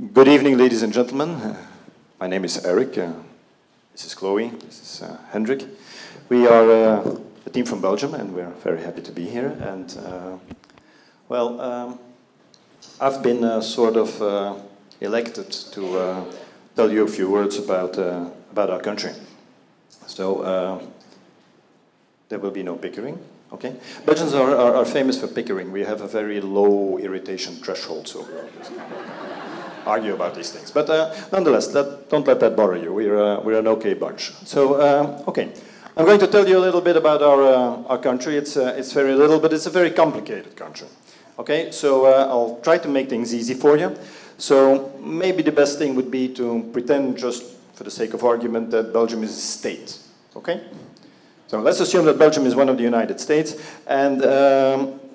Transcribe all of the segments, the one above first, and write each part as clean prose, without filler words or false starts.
Good evening, ladies and gentlemen. My name is Erik. This is Chloe. This is Hendrik. We are a team from Belgium, and we're very happy to be here. And I've been elected to tell you a few words about our country. So there will be no bickering. Okay. Belgians are famous for bickering. We have a very low irritation threshold, so we always argue about these things. But nonetheless, don't let that bother you. We're an okay bunch. So okay, I'm going to tell you a little bit about our country. It's very little, but it's a very complicated country. Okay, so I'll try to make things easy for you. So maybe the best thing would be to pretend, just for the sake of argument, that Belgium is a state. Okay. So let's assume that Belgium is one of the United States, and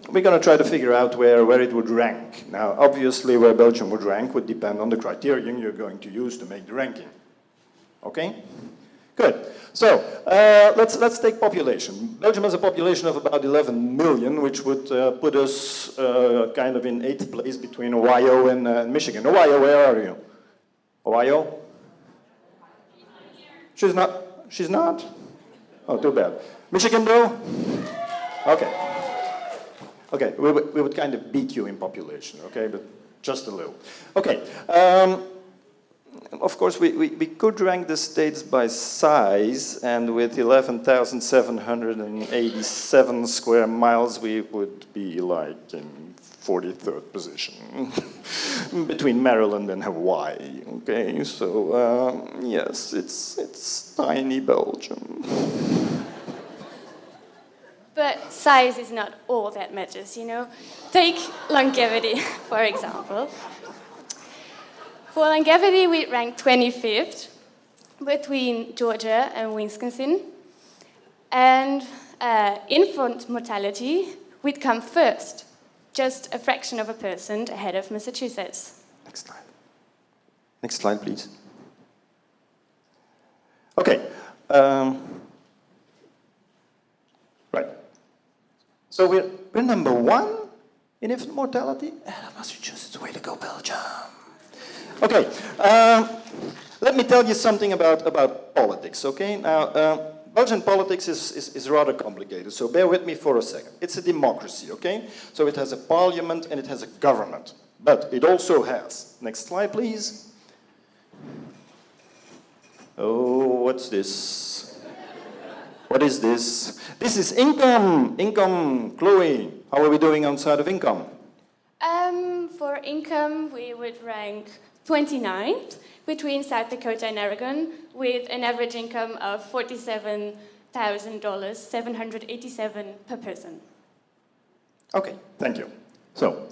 we're going to try to figure out where it would rank. Now, obviously, where Belgium would rank would depend on the criterion you're going to use to make the ranking. Okay? Good. So let's take population. Belgium has a population of about 11 million, which would put us kind of in 8th place between Ohio and Michigan. Ohio, where are you? Ohio? She's not? She's not? Oh, too bad. Michigan, though? Okay. Okay, we would kind of beat you in population, okay, but just a little. Okay. Of course, we could rank the states by size, and with 11,787 square miles, we would be like in 43rd position between Maryland and Hawaii. Okay, so yes, it's tiny Belgium. But size is not all that matters, you know. Take longevity, for example. For longevity, we rank 25th between Georgia and Wisconsin. And infant mortality, we'd come first, just a fraction of a percent ahead of Massachusetts. Next slide. Next slide, please. Okay. Right. So we're number 1 in infant mortality. Massachusetts, way to go, Belgium. Okay. Let me tell you something about politics. Okay. Now, Belgian politics is rather complicated. So bear with me for a second. It's a democracy. Okay. So it has a parliament and it has a government, but it also has. Next slide, please. Oh, what's this? What is this? This is income. Income. Chloe, how are we doing outside of income? For income, we would rank 29th between South Dakota and Oregon, with an average income of $47,000, 787 per person. Okay, thank you. So,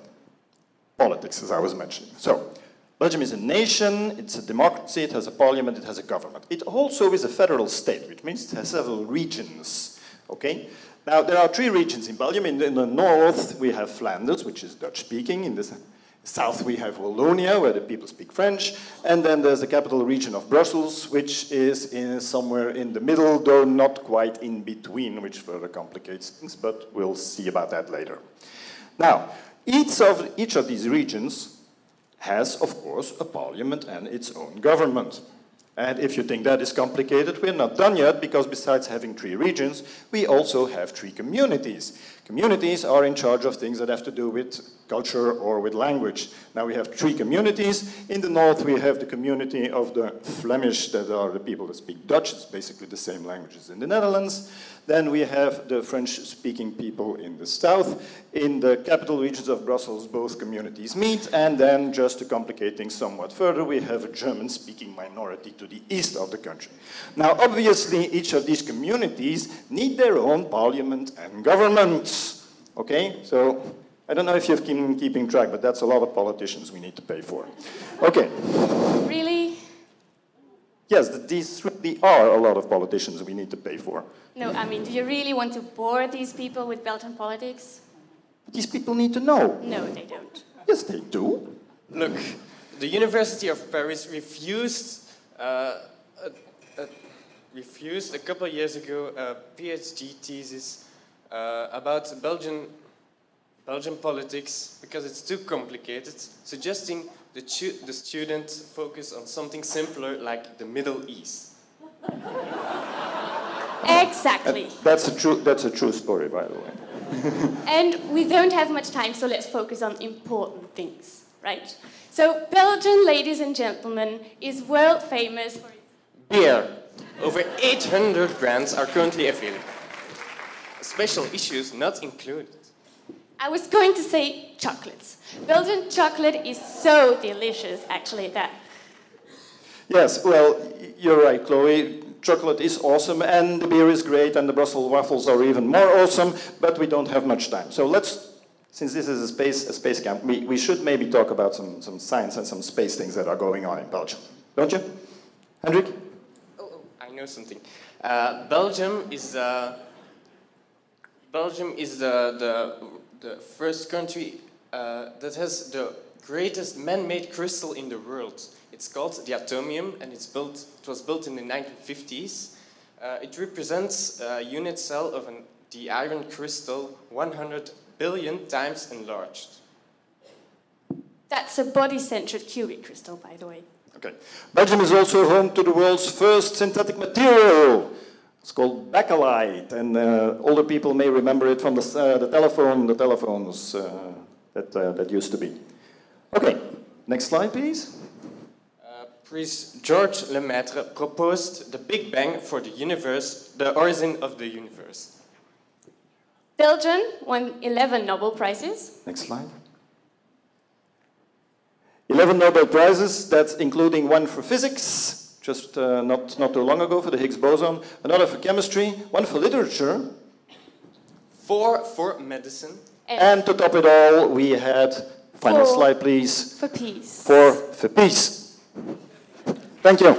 politics, as I was mentioning. So, Belgium is a nation, it's a democracy, it has a parliament, it has a government. It also is a federal state, which means it has several regions, okay? Now, there are 3 regions in Belgium. In the north, we have Flanders, which is Dutch-speaking. In the south, we have Wallonia, where the people speak French. And then there's the capital region of Brussels, which is somewhere in the middle, though not quite in between, which further complicates things, but we'll see about that later. Now, each of these regions has, of course, a parliament and its own government. And if you think that is complicated, we're not done yet, because besides having 3 regions, we also have 3 communities. Communities are in charge of things that have to do with culture or with language. Now we have 3 communities. In the north, we have the community of the Flemish, that are the people that speak Dutch. It's basically the same language as in the Netherlands. Then we have the French-speaking people in the south. In the capital regions of Brussels, both communities meet. And then, just to complicate things somewhat further, we have a German-speaking minority to the east of the country. Now, obviously, each of these communities need their own parliament and governments. Okay? So, I don't know if you've been keeping track, but that's a lot of politicians we need to pay for. Okay. Really? Yes, these really are a lot of politicians we need to pay for. No, I mean, do you really want to bore these people with Belgian politics? These people need to know. No, they don't. Yes, they do. Look, the University of Paris refused a couple of years ago a PhD thesis about Belgian Belgian politics because it's too complicated, suggesting the student focus on something simpler like the Middle East. Exactly. That's a true story, by the way. And we don't have much time, so let's focus on important things, right? So Belgium, ladies and gentlemen, is world famous for its Beer. Over 800 brands are currently available. Special issues not included. I was going to say chocolates. Belgian chocolate is so delicious, actually, that... Yes, well, you're right, Chloe. Chocolate is awesome, and the beer is great, and the Brussels waffles are even more awesome, but we don't have much time. So let's, since this is a space camp, we should maybe talk about some science and some space things that are going on in Belgium. Don't you? Hendrik? Oh, I know something. Belgium is the first country that has the greatest man-made crystal in the world. It's called the atomium, and it was built in the 1950s. It represents a unit cell of the iron crystal 100 billion times enlarged. That's a body-centered cubic crystal, by the way. Okay. Belgium is also home to the world's first synthetic material. It's called bakelite, and older people may remember it from the telephones that used to be. Okay, next slide, please. Priest Georges Lemaitre proposed the Big Bang for the universe, the origin of the universe. Belgium won 11 Nobel Prizes. Next slide. 11 Nobel Prizes, that's including one for physics, just not too long ago, for the Higgs boson, another for chemistry, one for literature. 4 for medicine. And to top it all, we had, final slide please, For peace. for peace. Thank you.